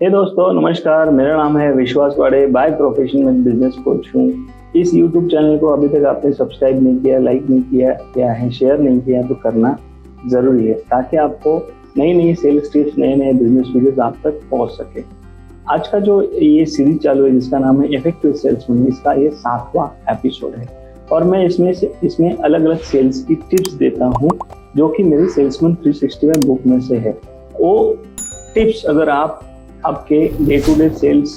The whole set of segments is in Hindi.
हे दोस्तों, नमस्कार। मेरा नाम है विश्वास वाड़े। बाय प्रोफेशन में बिजनेस कोच हूँ। इस यूट्यूब चैनल को अभी तक आपने सब्सक्राइब नहीं किया, लाइक नहीं किया है, शेयर नहीं किया तो करना जरूरी है, ताकि आपको नई नई सेल्स टिप्स, नए नए बिजनेस वीडियोस आप तक पहुंच सके। आज का जो ये सीरीज चालू है जिसका नाम है इफेक्टिव सेल्समैन, इसका ये 7वां एपिसोड है और मैं इसमें अलग अलग सेल्स की टिप्स देता हूँ जो कि मेरी सेल्समैन 365 बुक में से है। वो टिप्स अगर आप आपके डे टू डे सेल्स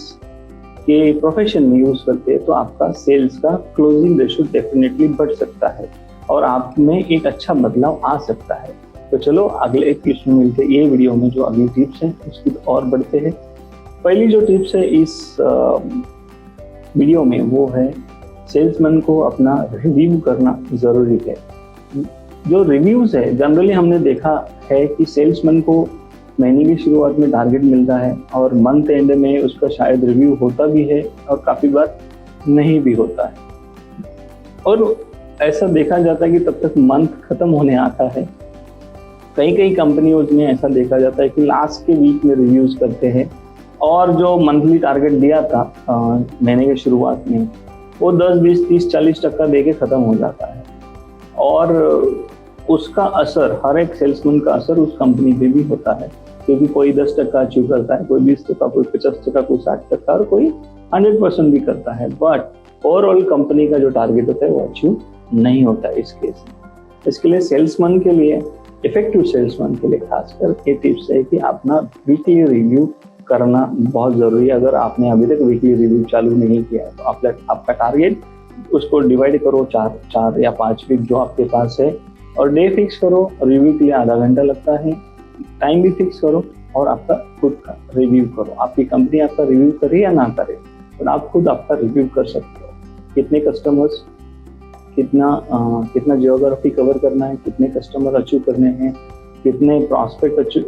के प्रोफेशन में यूज करते हैं तो आपका सेल्स का क्लोजिंग रेशियो डेफिनेटली बढ़ सकता है और आप में एक अच्छा बदलाव आ सकता है। तो चलो अगले एक टिप्स में मिलते हैं। ये वीडियो में जो अगली टिप्स हैं उसकी और बढ़ते हैं। पहली जो टिप्स है इस वीडियो में वो है सेल्समैन को अपना रिव्यू करना जरूरी है। जो रिव्यूज है जनरली हमने देखा है कि सेल्समैन को महीने की शुरुआत में टारगेट मिलता है और मंथ एंड में उसका शायद रिव्यू होता भी है और काफी बार नहीं भी होता है। और ऐसा देखा जाता है कि तब तक मंथ खत्म होने आता है। कई कंपनियों में ऐसा देखा जाता है कि लास्ट के वीक में रिव्यूज करते हैं और जो मंथली टारगेट दिया था महीने की शुरुआत में वो 10, 20, 30, 40% दे के खत्म हो जाता है और उसका असर, हर एक सेल्समैन का असर उस कंपनी पे भी होता है, क्योंकि कोई 10% अचीव करता है, कोई 20%, कोई 50%, कोई 60% और कोई 100% भी करता है। बट ओवरऑल कंपनी का जो टारगेट होता है वो अचीव नहीं होता है इस केस में। इसके लिए सेल्समैन के लिए, इफेक्टिव सेल्समैन के लिए खासकर ये टिप्स है कि अपना वीकली रिव्यू करना बहुत जरूरी है। अगर आपने अभी तक वीकली रिव्यू चालू नहीं किया तो आपका टारगेट उसको डिवाइड करो 4 या 5 वीक जो आपके पास है और डे फिक्स करो। रिव्यू के लिए आधा घंटा लगता है, टाइम भी फिक्स करो और आपका खुद का रिव्यू करो। आपकी कंपनी आपका रिव्यू करे या ना करे, तो आप खुद आपका रिव्यू कर सकते हो। कितने कस्टमर्स, कितना जियोग्राफी कवर करना है, कितने कस्टमर अचीव करने हैं, कितने प्रॉस्पेक्ट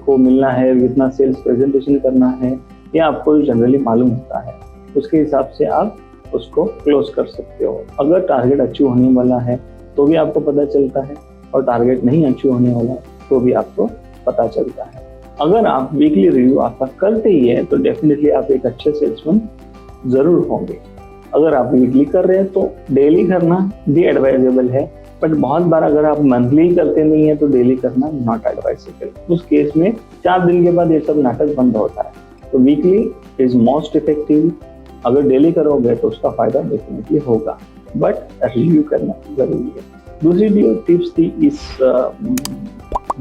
को मिलना है, कितना सेल्स प्रेजेंटेशन करना है, ये आपको जनरली मालूम होता है। उसके हिसाब से आप उसको क्लोज कर सकते हो। अगर टारगेट अचीव होने वाला है तो भी आपको पता चलता है और टारगेट नहीं अचीव होने वाला तो भी आपको पता चलता है। अगर आप वीकली रिव्यू आपका करते ही है तो डेफिनेटली आप एक अच्छे सेल्समैन जरूर होंगे। अगर आप वीकली कर रहे हैं तो डेली करना भी एडवाइजेबल है, बट बहुत बार अगर आप मंथली करते नहीं है तो डेली करना नॉट एडवाइजेबल। उस केस में 4 दिन के बाद ये सब नाटक बंद होता है। तो वीकली इज मोस्ट इफेक्टिव। अगर डेली करोगे तो उसका फायदा डेफिनेटली होगा, बट रिव्यू करना जरूरी है। दूसरी जो टिप्स थी इस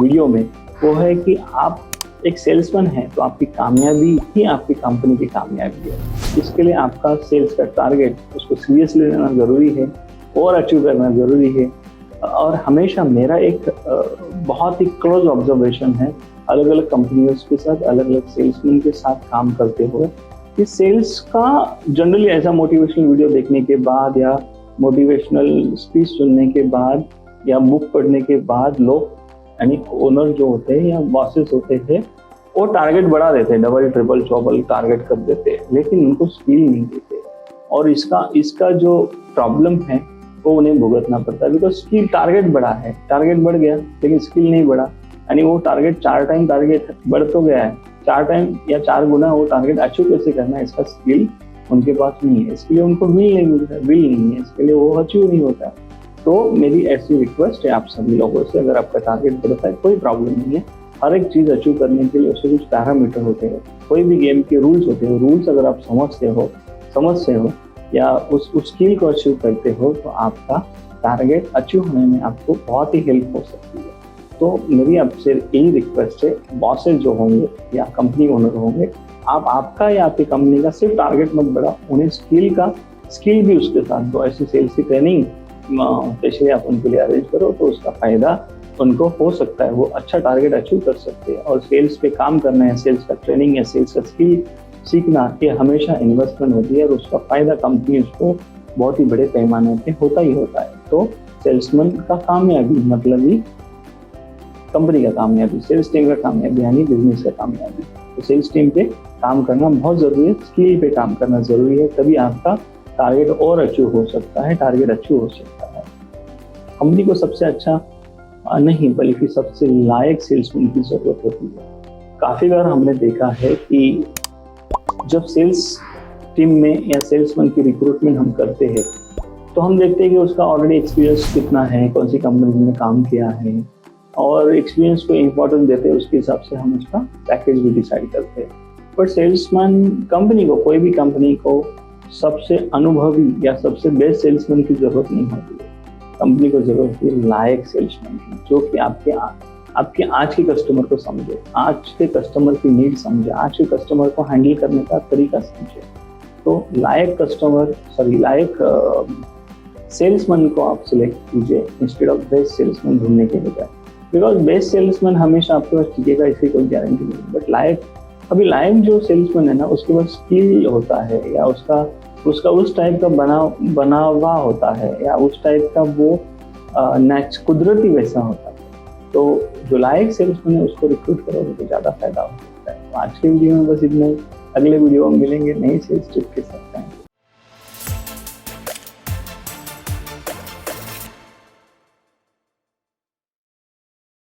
वीडियो में वो है कि आप एक सेल्समैन हैं तो आपकी कामयाबी ही आपकी कंपनी की कामयाबी है। इसके लिए आपका सेल्स का टारगेट उसको सीरियसली लेना जरूरी है और अचीव करना जरूरी है। और हमेशा मेरा एक बहुत ही क्लोज ऑब्जर्वेशन है अलग अलग कंपनियों के साथ, अलग अलग सेल्समैन के साथ काम करते हुए, कि सेल्स का जनरली ऐसा मोटिवेशनल वीडियो देखने के बाद या मोटिवेशनल स्पीच सुनने के बाद या बुक पढ़ने के बाद लोग, यानी ओनर जो होते हैं या बॉसेस होते हैं, वो टारगेट बढ़ा देते हैं, डबल ट्रिपल चौबल टारगेट कर देते हैं, लेकिन उनको स्किल नहीं देते और इसका जो प्रॉब्लम है वो उन्हें भुगतना पड़ता है। बिकॉज स्किल, टारगेट बढ़ा है, टारगेट बढ़ गया लेकिन स्किल नहीं बढ़ा, यानी वो टारगेट 4 टाइम टारगेट बढ़ तो गया है, 4 टाइम या 4 गुना वो टारगेट अचीव कैसे करना है इसका स्किल उनके पास नहीं है। इसके लिए उनको विल नहीं मिलता, विल नहीं है, इसके लिए वो अचीव नहीं होता। तो मेरी ऐसी रिक्वेस्ट है आप सभी लोगों से, अगर आपका टारगेट बढ़ता है कोई प्रॉब्लम नहीं है। हर एक चीज अचीव करने के लिए उसके कुछ पैरामीटर होते हैं, कोई भी गेम के रूल्स होते हैं। रूल्स अगर आप समझते हो या उस स्किल को अचीव करते हो तो आपका टारगेट अचीव होने में आपको बहुत ही हेल्प हो सकती है। तो मेरी आपसे यही रिक्वेस्ट है, बॉसेस जो होंगे या कंपनी ओनर होंगे, आप आपका या आपकी कंपनी का सिर्फ टारगेट मत बढ़ाओ, उन्हें स्किल भी उसके साथ दो। ऐसी सेल्स की ट्रेनिंग स्पेशली आप उनके लिए अरेंज करो तो उसका फायदा उनको हो सकता है, वो अच्छा टारगेट अचीव कर सकते हैं। और सेल्स पे काम करना है, सेल्स का ट्रेनिंग या सेल्स का स्किल सीखना, ये हमेशा इन्वेस्टमेंट होती है और उसका फायदा कंपनी उसको बहुत ही बड़े पैमाने पे होता ही होता है। तो सेल्समैन का कामयाबी मतलब ही कंपनी का कामयाबी, सेल्स टीम का कामयाबी यानी बिजनेस का कामयाबी। तो सेल्स टीम पे काम करना बहुत जरूरी है, स्किल पे काम करना जरूरी है, तभी आपका टारगेट और अचीव हो सकता है, टारगेट अचीव हो सकता है। कंपनी को सबसे अच्छा नहीं बल्कि सबसे लायक सेल्समैन की जरूरत होती है। काफी बार हमने देखा है कि जब सेल्स टीम में या सेल्समैन की रिक्रूटमेंट हम करते हैं तो हम देखते हैं कि उसका ऑलरेडी एक्सपीरियंस कितना है, कौन सी कंपनी में काम किया है, और एक्सपीरियंस को इम्पोर्टेंस देते हैं, उसके हिसाब से हम उसका पैकेज भी डिसाइड करते हैं। बट सेल्समैन कंपनी को, कोई भी कंपनी को सबसे अनुभवी या सबसे बेस्ट सेल्समैन की जरूरत नहीं होती है। कंपनी को जरूरत है लायक सेल्समैन की, जो कि आपके आज के कस्टमर को समझे, आज के कस्टमर की नीड समझे, आज के कस्टमर को हैंडल करने का तरीका समझे। तो लायक सेल्समैन को आप सिलेक्ट कीजिए इंस्टेड ऑफ बेस्ट सेल्समैन ढूंढने के बजाय। बिकॉज बेस्ट सेल्समैन हमेशा आपके पास टिकेगा, इसकी कोई गारंटी नहीं। बट लायक जो सेल्समैन है ना, उसके पास स्किल होता है, या उसका उस टाइप का बनावा होता है, या उस टाइप का वो कुदरती वैसा होता है। तो जो लायक सेल्समैन है उसको रिक्रूट करोगे तो ज़्यादा फायदा हो सकता है। तो आज के वीडियो में बस इतना ही। अगले वीडियो में मिलेंगे नई सेल्स टिप के साथ।